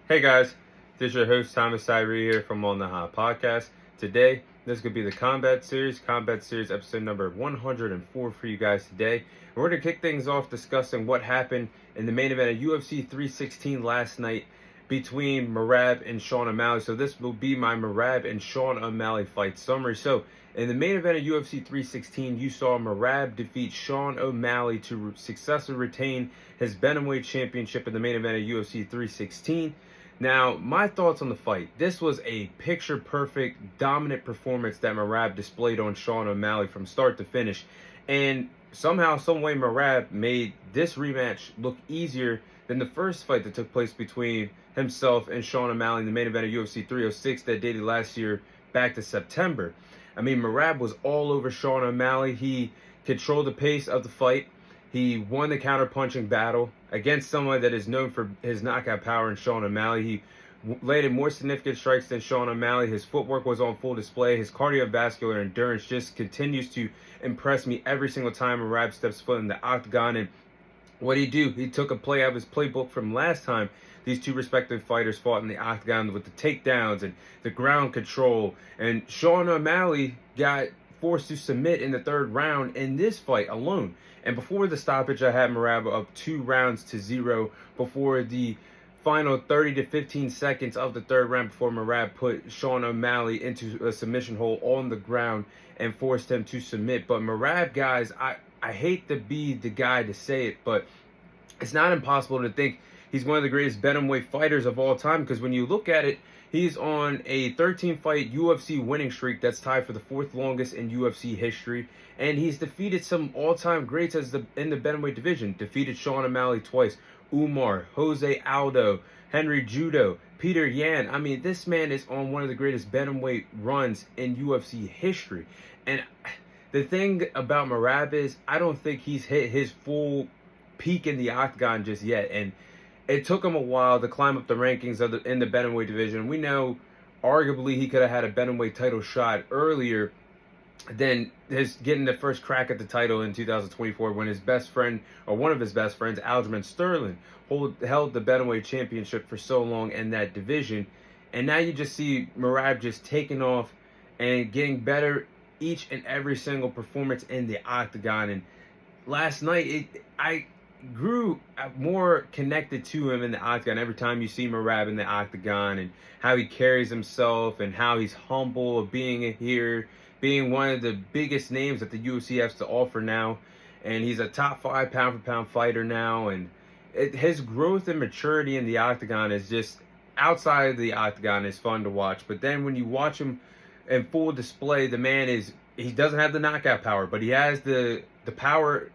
Hey guys, this is your host Thomas Tyree here from On the Hot Podcast. Today, this could be the Combat Series episode number 104 for you guys today. And we're going to kick things off discussing what happened in the main event of UFC 316 last night between Merab and Sean O'Malley. So this will be my Merab and Sean O'Malley fight summary. So in the main event of UFC 316, you saw Merab defeat Sean O'Malley to successfully retain his bantamweight championship in the main event of UFC 316. Now, my thoughts on the fight. This was a picture-perfect, dominant performance that Merab displayed on Sean O'Malley from start to finish. And somehow, someway, Merab made this rematch look easier than the first fight that took place between himself and Sean O'Malley in the main event of UFC 306 that dated last year back to September. I mean, Merab was all over Sean O'Malley. He controlled the pace of the fight. He won the counter-punching battle against someone that is known for his knockout power in Sean O'Malley. He landed more significant strikes than Sean O'Malley. His footwork was on full display. His cardiovascular endurance just continues to impress me every single time Merab steps foot in the octagon. And what did he do? He took a play out of his playbook from last time these two respective fighters fought in the octagon with the takedowns and the ground control. And Sean O'Malley got forced to submit in the third round in this fight alone. And before the stoppage, I had Merab up 2-0 before the final 30 to 15 seconds of the third round, before Merab put Sean O'Malley into a submission hold on the ground and forced him to submit. But Merab, guys, I hate to be the guy to say it, but it's not impossible to think he's one of the greatest bantamweight fighters of all time, because when you look at it, he's on a 13-fight UFC winning streak that's tied for the fourth longest in UFC history. And he's defeated some all-time greats in the bantamweight division. Defeated Sean O'Malley twice, Umar, Jose Aldo, Henry Judo, Peter Yan. I mean, this man is on one of the greatest bantamweight runs in UFC history. And the thing about Merab is, I don't think he's hit his full peak in the octagon just yet. And it took him a while to climb up the rankings in the bantamweight division. We know, arguably, he could have had a bantamweight title shot earlier than his getting the first crack at the title in 2024, when his best friend, or one of his best friends, Aljamain Sterling, held the bantamweight championship for so long in that division. And now you just see Merab just taking off and getting better each and every single performance in the octagon. And last night, I grew more connected to him in the octagon every time you see Merab in the octagon, and how he carries himself and how he's humble of being here, being one of the biggest names that the UFC has to offer now. And he's a top 5 pound-for-pound fighter now. And his growth and maturity in the octagon is just, outside of the octagon, is fun to watch. But then when you watch him in full display, the man he doesn't have the knockout power, but he has the power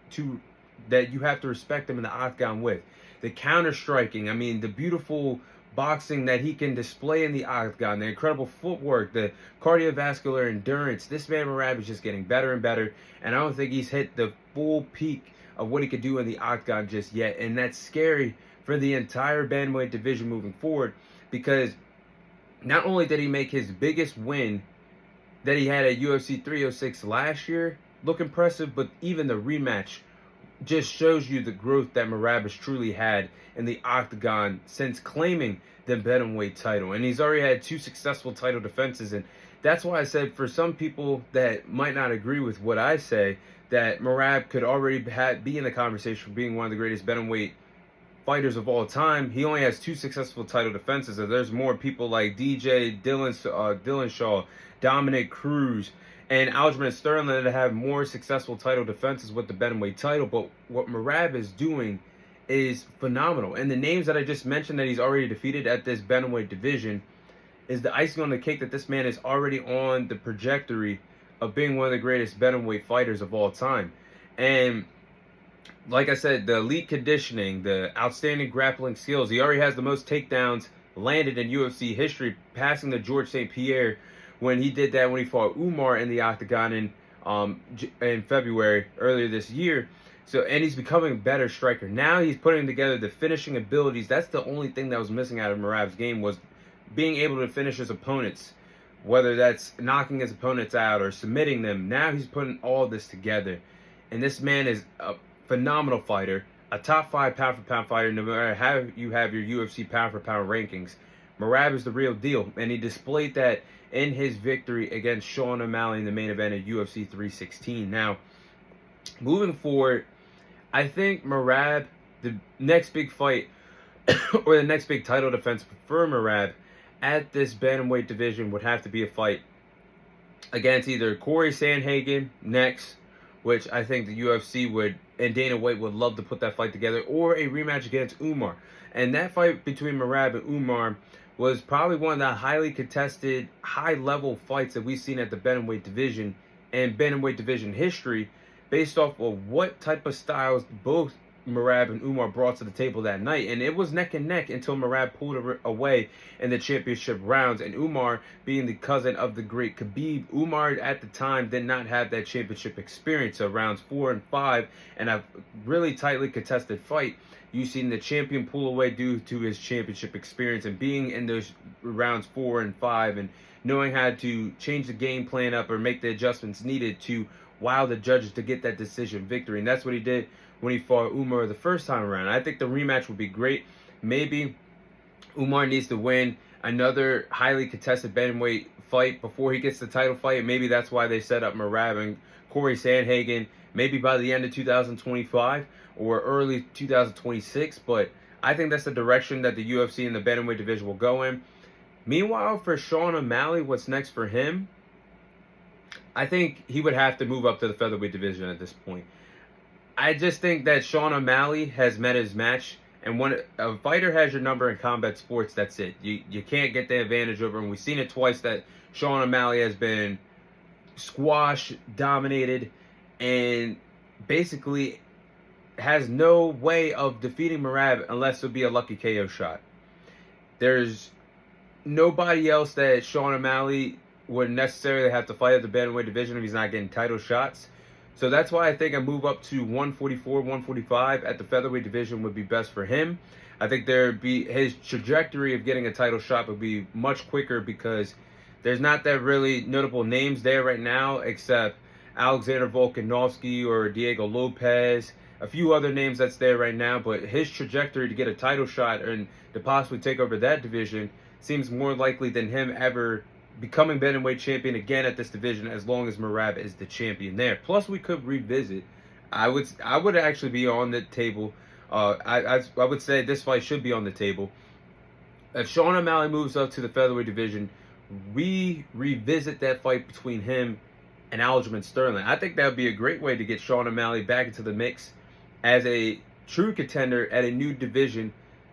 that you have to respect him in the octagon with. The counter striking, I mean, the beautiful boxing that he can display in the octagon, the incredible footwork, the cardiovascular endurance. This man Merab is just getting better and better, and I don't think he's hit the full peak of what he could do in the octagon just yet. And that's scary for the entire bantamweight division moving forward, because not only did he make his biggest win that he had at UFC 306 last year look impressive, but even the rematch just shows you the growth that Merab has truly had in the octagon since claiming the bantamweight title. And he's already had 2 successful title defenses. And that's why I said, for some people that might not agree with what I say, that Merab could already be in the conversation for being one of the greatest bantamweight fighters of all time. He only has 2 successful title defenses. And there's more people like Dylan Shaw, Dominic Cruz, and Aljamain Sterling that have more successful title defenses with the bantamweight title. But what Merab is doing is phenomenal. And the names that I just mentioned that he's already defeated at this bantamweight division is the icing on the cake that this man is already on the trajectory of being one of the greatest bantamweight fighters of all time. And like I said, the elite conditioning, the outstanding grappling skills. He already has the most takedowns landed in UFC history, passing the George St. Pierre when he did that when he fought Umar in the octagon in February earlier this year. So, and he's becoming a better striker. Now he's putting together the finishing abilities. That's the only thing that was missing out of Merab's game, was being able to finish his opponents, whether that's knocking his opponents out or submitting them. Now he's putting all this together. And this man is a phenomenal fighter a top 5 pound for pound fighter, no matter how you have your UFC pound for pound rankings. Merab is the real deal, and he displayed that in his victory against Sean O'Malley in the main event of UFC 316. Now, moving forward, I think Merab, the next big fight, or the next big title defense for Merab at this bantamweight division would have to be a fight against either Corey Sandhagen next, which I think the UFC would, and Dana White would love to put that fight together, or a rematch against Umar. And that fight between Merab and Umar was probably one of the highly contested, high-level fights that we've seen at the bantamweight division and bantamweight division history, based off of what type of styles both Merab and Umar brought to the table that night. And it was neck and neck until Merab pulled away in the championship rounds. And Umar, being the cousin of the great Khabib, Umar at the time did not have that championship experience. So rounds 4 and 5, and a really tightly contested fight, you've seen the champion pull away due to his championship experience and being in those rounds 4 and 5 and knowing how to change the game plan up or make the adjustments needed to wow the judges to get that decision victory. And that's what he did when he fought Umar the first time around. I think the rematch would be great. Maybe Umar needs to win another highly contested bantamweight fight before he gets the title fight. Maybe that's why they set up Merab and Corey Sandhagen maybe by the end of 2025 or early 2026. But I think that's the direction that the UFC and the bantamweight division will go in. Meanwhile, for Sean O'Malley, what's next for him? I think he would have to move up to the featherweight division at this point. I just think that Sean O'Malley has met his match, and when a fighter has your number in combat sports, that's it. You can't get the advantage over him. We've seen it twice that Sean O'Malley has been squashed, dominated, and basically has no way of defeating Merab unless it'll be a lucky KO shot. There's nobody else that Sean O'Malley would necessarily have to fight at the bantamweight division if he's not getting title shots. So that's why I think a move up to 144, 145 at the featherweight division would be best for him. I think his trajectory of getting a title shot would be much quicker because there's not that really notable names there right now except Alexander Volkanovski or Diego Lopez, a few other names that's there right now. But his trajectory to get a title shot and to possibly take over that division seems more likely than him ever becoming bantamweight champion again at this division, as long as Merab is the champion there. Plus, we could revisit. I would actually be on the table. I would say this fight should be on the table. If Sean O'Malley moves up to the featherweight division, we revisit that fight between him and Aljamain Sterling. I think that would be a great way to get Sean O'Malley back into the mix as a true contender at a new division,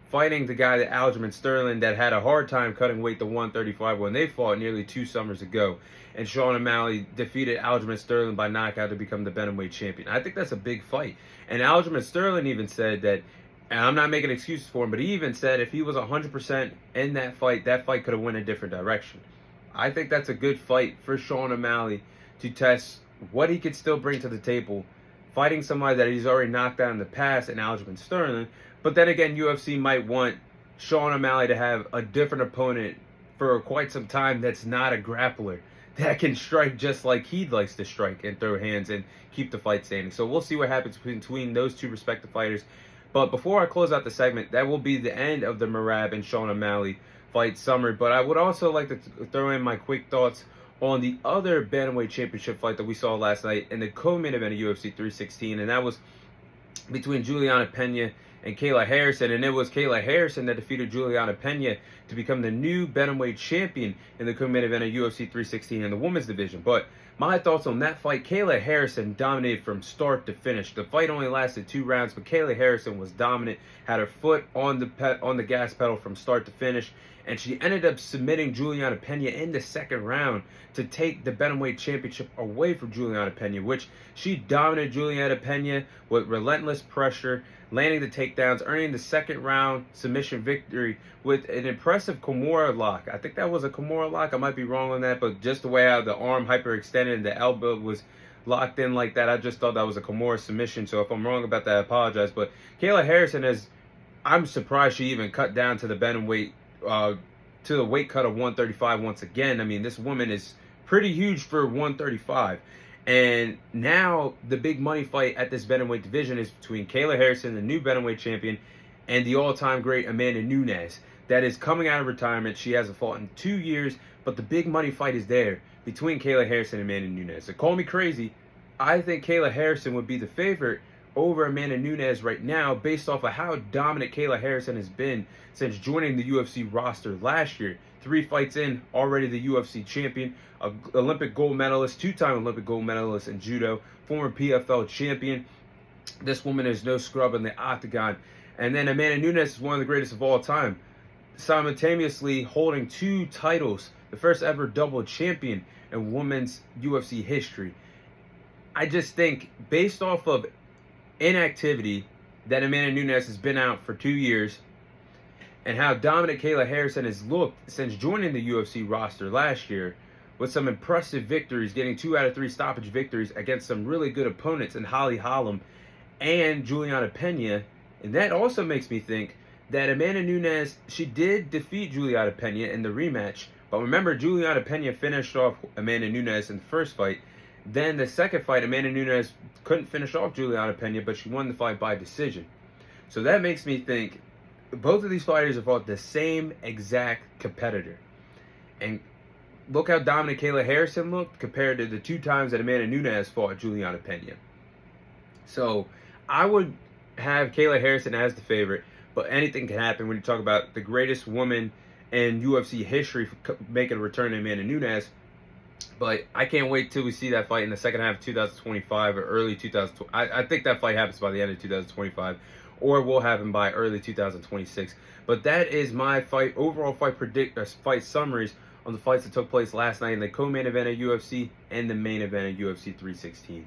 fighting the guy that Aljamain Sterling that had a hard time cutting weight to 135 when they fought nearly 2 summers ago. And Sean O'Malley defeated Aljamain Sterling by knockout to become the bantamweight champion. I think that's a big fight. And Aljamain Sterling even said that, and I'm not making excuses for him, but he even said if he was 100% in that fight could have went a different direction. I think that's a good fight for Sean O'Malley to test what he could still bring to the table, fighting somebody that he's already knocked out in the past in Aljamain Sterling. But then again, UFC might want Sean O'Malley to have a different opponent for quite some time that's not a grappler, that can strike just like he likes to strike and throw hands and keep the fight standing. So we'll see what happens between those two respective fighters. But before I close out the segment, that will be the end of the Merab and Sean O'Malley fight summary. But I would also like to throw in my quick thoughts on the other bantamweight championship fight that we saw last night in the co-main event of UFC 316, and that was between Juliana Pena and Kayla Harrison. And it was Kayla Harrison that defeated Juliana Pena to become the new bantamweight champion in the co-main event of UFC 316 in the women's division. But my thoughts on that fight: Kayla Harrison dominated from start to finish. The fight only lasted 2 rounds, but Kayla Harrison was dominant, had her foot on the gas pedal from start to finish, and she ended up submitting Juliana Pena in the second round to take the bantamweight championship away from Juliana Pena, which she dominated Juliana Pena with relentless pressure, landing the takedowns, earning the second round submission victory with an impressive Kimura lock. I think that was a Kimura lock. I might be wrong on that, but just the way how the arm hyperextended and the elbow was locked in like that, I just thought that was a Kimura submission. So if I'm wrong about that, I apologize. But Kayla Harrison I'm surprised she even cut down to the bantamweight, to the weight cut of 135 once again. I mean, this woman is pretty huge for 135. And now the big money fight at this bantamweight division is between Kayla Harrison, the new bantamweight champion, and the all-time great Amanda Nunes that is coming out of retirement. She hasn't fought in 2 years, but the big money fight is there between Kayla Harrison and Amanda Nunes. So call me crazy, I think Kayla Harrison would be the favorite over Amanda Nunes right now based off of how dominant Kayla Harrison has been since joining the UFC roster last year. 3 fights in, already the UFC champion, an Olympic gold medalist, 2-time Olympic gold medalist in judo, former PFL champion. This woman is no scrub in the octagon. And then Amanda Nunes is one of the greatest of all time, simultaneously holding 2 titles, the first ever double champion in women's UFC history. I just think, based off of inactivity, that Amanda Nunes has been out for 2 years, and how dominant Kayla Harrison has looked since joining the UFC roster last year, with some impressive victories, getting 2 out of 3 stoppage victories against some really good opponents in Holly Holm and Juliana Pena. And that also makes me think that Amanda Nunes, she did defeat Juliana Pena in the rematch, but remember, Juliana Pena finished off Amanda Nunes in the first fight. Then the second fight, Amanda Nunes couldn't finish off Juliana Pena, but she won the fight by decision. So that makes me think both of these fighters have fought the same exact competitor. And look how dominant Kayla Harrison looked compared to the 2 times that Amanda Nunes fought Juliana Pena. So I would have Kayla Harrison as the favorite, but anything can happen when you talk about the greatest woman in UFC history making a return to Amanda Nunes. But I can't wait till we see that fight in the second half of 2025 or early 2020. I think that fight happens by the end of 2025, or will happen by early 2026. But that is my overall fight summaries on the fights that took place last night in the co-main event of UFC and the main event of UFC 316.